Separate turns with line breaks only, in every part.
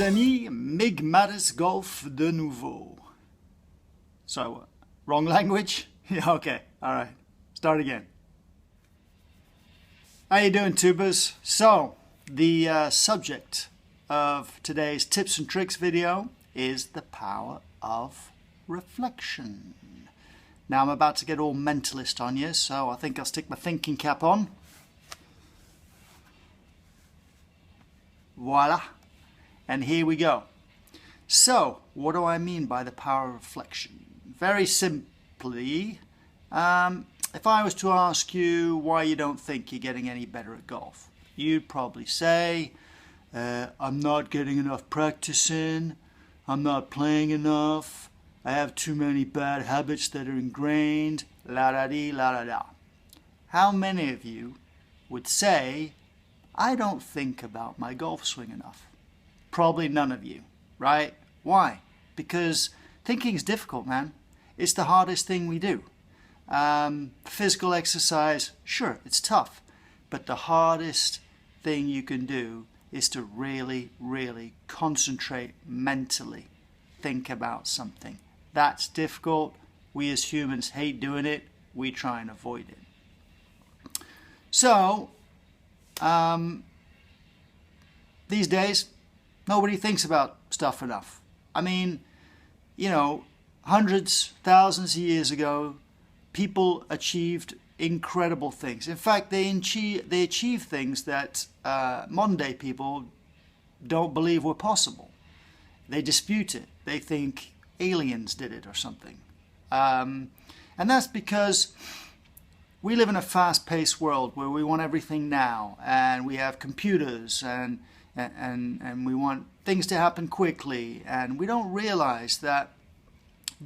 amis, MIGMATIS golf de nouveau. Sorry, what? Wrong language? Yeah, okay, alright. Start again. How you doing, tubers? So, the subject of today's tips and tricks video is the power of reflection. Now I'm about to get all mentalist on you, so I think I'll stick my thinking cap on. Voila. And here we go. So, what do I mean by the power of reflection? Very simply, if I was to ask you why you don't think you're getting any better at golf, you'd probably say, I'm not getting enough practice in, I'm not playing enough, I have too many bad habits that are ingrained, la-da-dee, la-da-da. How many of you would say, I don't think about my golf swing enough? Probably none of you, right? Why? Because thinking is difficult, man. It's the hardest thing we do. Physical exercise, sure, it's tough. But the hardest thing you can do is to really, really concentrate mentally. Think about something. That's difficult. We as humans hate doing it. We try and avoid it. So, these days, nobody thinks about stuff enough. I mean, you know, hundreds, thousands of years ago, people achieved incredible things. In fact, they achieved things that modern day people don't believe were possible. They dispute it. They think aliens did it or something. And that's because we live in a fast-paced world where we want everything now, and we have computers and we want things to happen quickly, and we don't realize that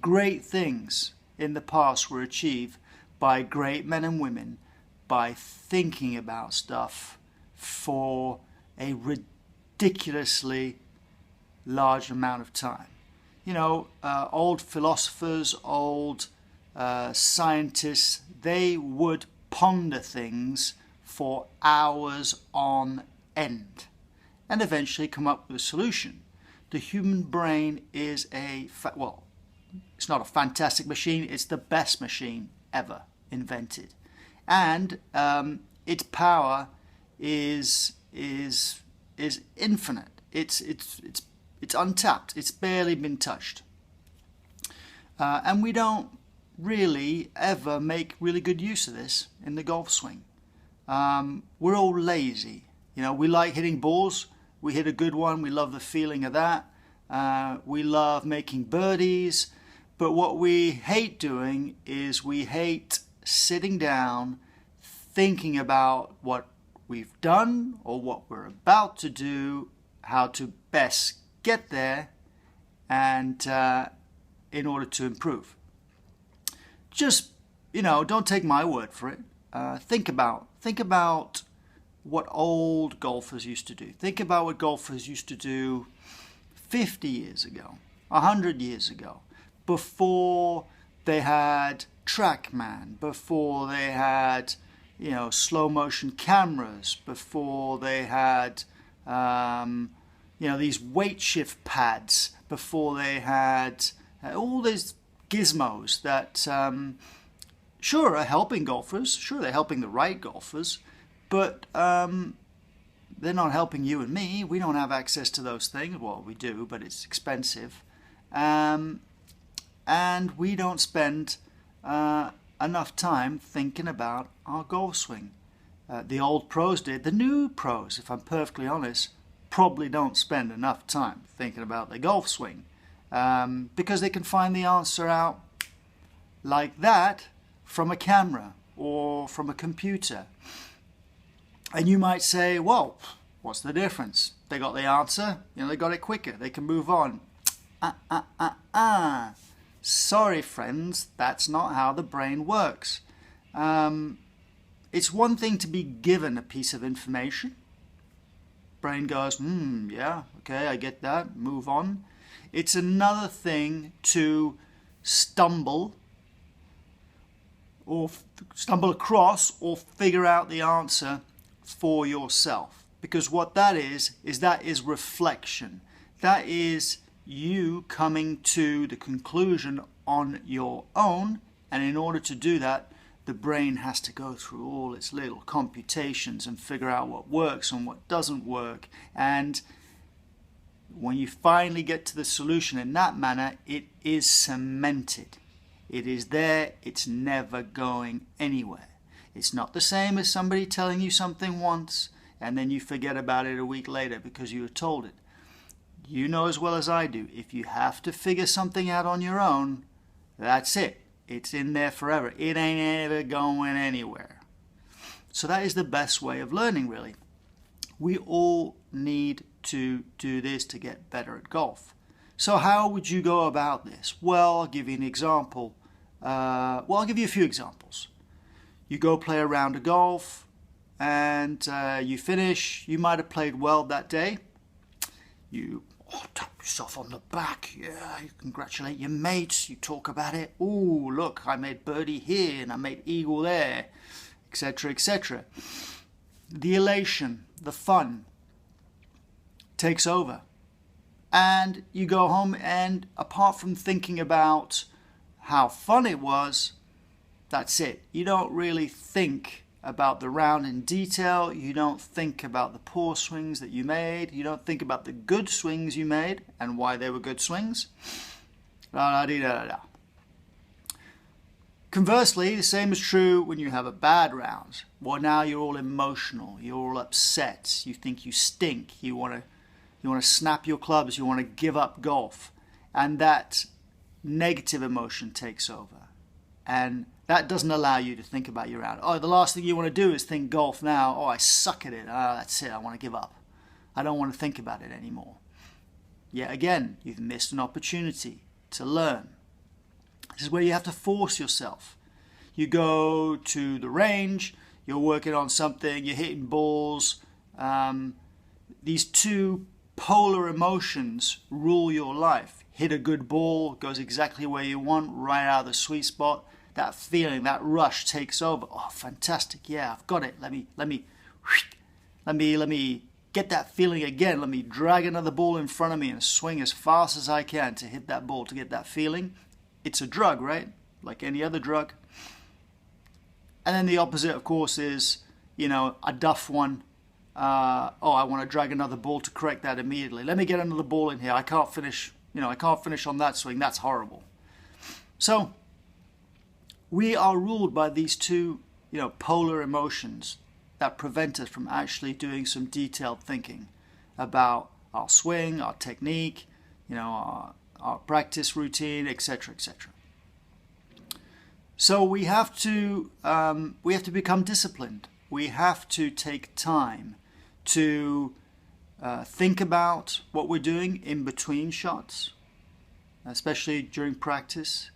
great things in the past were achieved by great men and women by thinking about stuff for a ridiculously large amount of time. You know, old philosophers, old scientists, they would ponder things for hours on end and eventually come up with a solution. The human brain is it's not a fantastic machine, it's the best machine ever invented. And its power is infinite. It's untapped. It's barely been touched. And we don't really ever make really good use of this in the golf swing. We're all lazy. You know, we like hitting balls. We hit a good one. We love the feeling of that. We love making birdies. But what we hate doing is we hate sitting down, thinking about what we've done or what we're about to do, how to best get there, and in order to improve. Just, you know, don't take my word for it. Think about what old golfers used to do. Think about what golfers used to do 50 years ago, 100 years ago, before they had TrackMan, before they had, you know, slow motion cameras, before they had, you know, these weight shift pads, before they had all these gizmos that sure are helping golfers, sure they're helping the right golfers, but they're not helping you and me. We don't have access to those things. Well, we do, but it's expensive. And we don't spend enough time thinking about our golf swing. The old pros did. The new pros, if I'm perfectly honest, probably don't spend enough time thinking about their golf swing because they can find the answer out like that from a camera or from a computer. And you might say, well, what's the difference? They got the answer, you know, they got it quicker, they can move on. Sorry, friends, that's not how the brain works. It's one thing to be given a piece of information. Brain goes, yeah, okay, I get that, move on. It's another thing to stumble across or figure out the answer for yourself. Because what that is reflection. That is you coming to the conclusion on your own, and in order to do that, the brain has to go through all its little computations and figure out what works and what doesn't work. And when you finally get to the solution in that manner, it is cemented. It is there, it's never going anywhere. It's not the same as somebody telling you something once and then you forget about it a week later because you were told it. You know as well as I do, if you have to figure something out on your own, that's it. It's in there forever. It ain't ever going anywhere. So that is the best way of learning, really. We all need to do this to get better at golf. So how would you go about this? Well, I'll give you an example. I'll give you a few examples. You go play a round of golf and you finish. You might have played well that day. You tap yourself on the back. Yeah, you congratulate your mates. You talk about it. Oh, look, I made birdie here and I made eagle there, etc., etc. The elation, the fun takes over. And you go home and apart from thinking about how fun it was, that's it. You don't really think about the round in detail. You don't think about the poor swings that you made. You don't think about the good swings you made and why they were good swings. Conversely, the same is true when you have a bad round. Well, now you're all emotional. You're all upset. You think you stink. You want to snap your clubs. You want to give up golf. And that negative emotion takes over. And that doesn't allow you to think about your round. Oh, the last thing you want to do is think golf now. Oh, I suck at it. Oh, that's it. I want to give up. I don't want to think about it anymore. Yet again, you've missed an opportunity to learn. This is where you have to force yourself. You go to the range, you're working on something, you're hitting balls. These two polar emotions rule your life. Hit a good ball, goes exactly where you want, right out of the sweet spot. That feeling, that rush takes over. Oh, fantastic! Yeah, I've got it. Let me get that feeling again. Let me drag another ball in front of me and swing as fast as I can to hit that ball to get that feeling. It's a drug, right? Like any other drug. And then the opposite, of course, is a duff one. I want to drag another ball to correct that immediately. Let me get another ball in here. I can't finish. I can't finish on that swing. That's horrible. So we are ruled by these two, polar emotions that prevent us from actually doing some detailed thinking about our swing, our technique, our practice routine, etc., etc. So we have to become disciplined. We have to take time to think about what we're doing in between shots, especially during practice,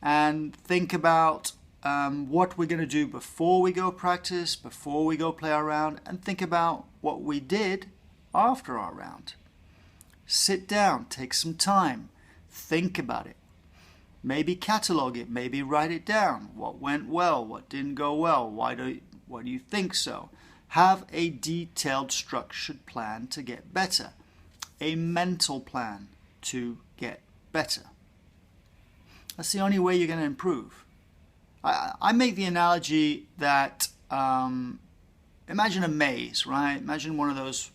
and think about what we're going to do before we go practice, before we go play our round, and think about what we did after our round. Sit down, take some time, think about it. Maybe catalog it, maybe write it down. What went well, what didn't go well, why do you think so? Have a detailed, structured plan to get better. A mental plan to get better. That's the only way you're going to improve. I make the analogy that imagine a maze, right? Imagine one of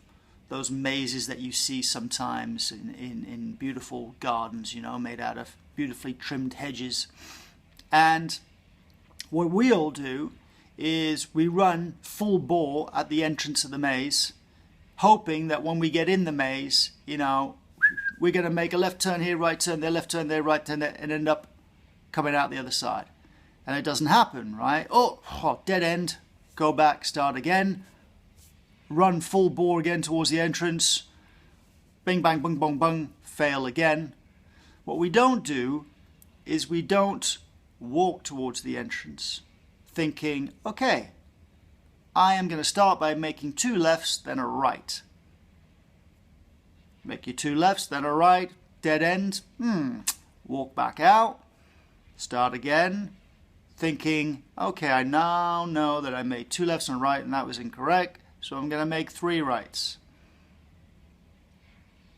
those mazes that you see sometimes in beautiful gardens, made out of beautifully trimmed hedges. And what we all do is we run full bore at the entrance of the maze, hoping that when we get in the maze, we're going to make a left turn here, right turn there, left turn there, right turn there, and end up coming out the other side. And it doesn't happen, right? Oh, dead end, go back, start again, run full bore again towards the entrance, bing, bang, bung, bung, bung, fail again. What we don't do is we don't walk towards the entrance thinking, okay, I am going to start by making 2 lefts, then a right. Make your 2 lefts, then a right, dead end, walk back out, start again, thinking, okay, I now know that I made 2 lefts and a right and that was incorrect, so I'm going to make 3 rights.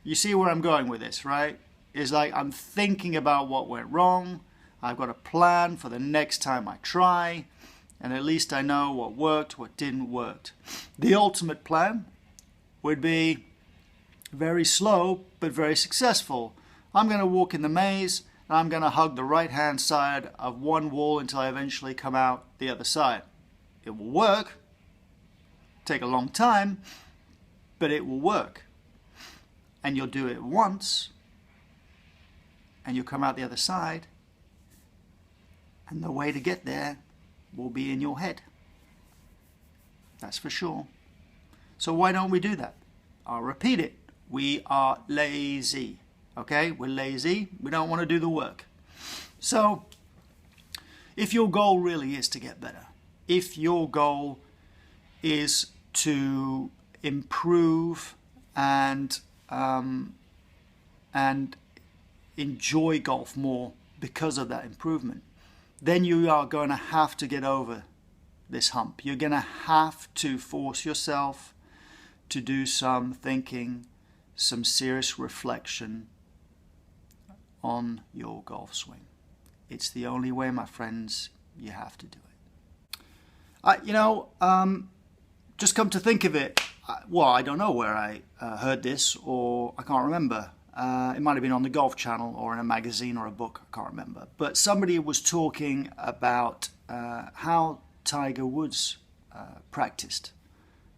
you see where I'm going with this, right? It's like I'm thinking about what went wrong. I've got a plan for the next time I try, and at least I know what worked, what didn't work. The ultimate plan would be very slow but very successful. I'm going to walk in the maze and I'm going to hug the right hand side of one wall until I eventually come out the other side. It will work. Take a long time, but it will work. And you'll do it once and you'll come out the other side, and the way to get there will be in your head. That's for sure. So why don't we do that? I'll repeat it. We are lazy. Okay? We're lazy. We don't want to do the work. So if your goal really is to get better, if your goal is to improve and enjoy golf more because of that improvement, then you are going to have to get over this hump. You're going to have to force yourself to do some thinking, some serious reflection on your golf swing. It's the only way, my friends. You have to do it. Just come to think of it, well, I don't know where I heard this, or I can't remember. It might have been on the Golf Channel or in a magazine or a book, I can't remember. But somebody was talking about how Tiger Woods practiced,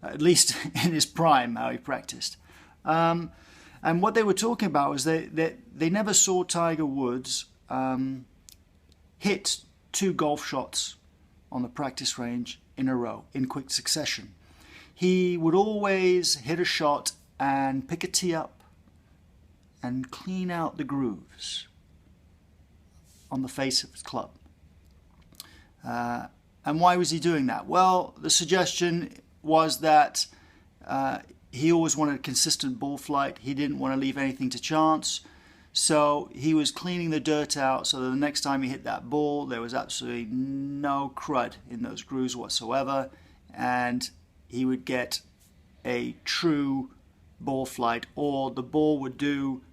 at least in his prime, how he practiced. And what they were talking about was they never saw Tiger Woods hit 2 golf shots on the practice range in a row, in quick succession. He would always hit a shot and pick a tee up and clean out the grooves on the face of his club. And why was he doing that? Well, the suggestion was that he always wanted a consistent ball flight. He didn't want to leave anything to chance. So he was cleaning the dirt out so that the next time he hit that ball, there was absolutely no crud in those grooves whatsoever. And he would get a true ball flight, or the ball would do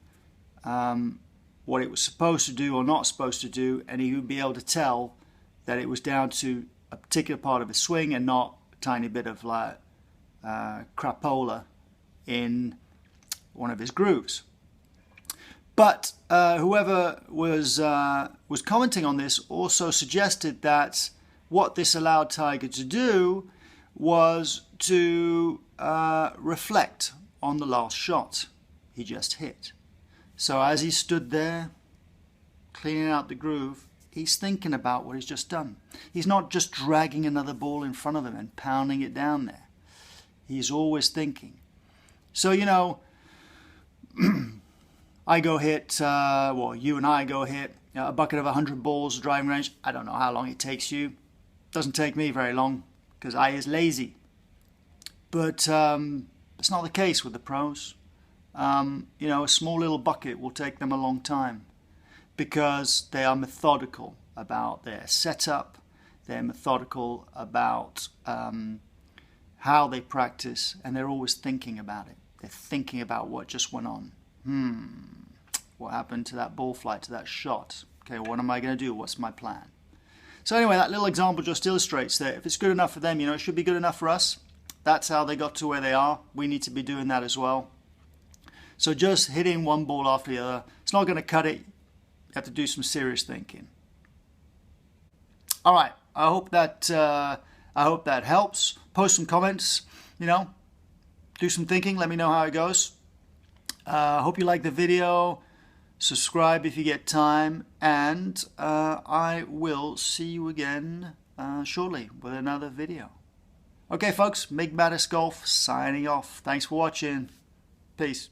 what it was supposed to do or not supposed to do, and he would be able to tell that it was down to a particular part of his swing and not a tiny bit of like crapola in one of his grooves. But whoever was commenting on this also suggested that what this allowed Tiger to do was to reflect on the last shot he just hit. So as he stood there cleaning out the groove, he's thinking about what he's just done. He's not just dragging another ball in front of him and pounding it down there. He's always thinking. So, I go hit, you and I go hit a bucket of 100 balls driving range. I don't know how long it takes you. Doesn't take me very long because I is lazy. But it's not the case with the pros. A small little bucket will take them a long time because they are methodical about their setup. They're methodical about how they practice, and they're always thinking about it. They're thinking about what just went on. What happened to that ball flight, to that shot? Okay, what am I going to do? What's my plan? So anyway, that little example just illustrates that if it's good enough for them, it should be good enough for us. That's how they got to where they are. We need to be doing that as well. So just hitting one ball after the other, it's not going to cut it. You have to do some serious thinking. All right, I hope that helps. Post some comments, do some thinking. Let me know how it goes. Hope you like the video. Subscribe if you get time, and I will see you again shortly with another video. Okay, folks, MIGMATIS Golf signing off. Thanks for watching. Peace.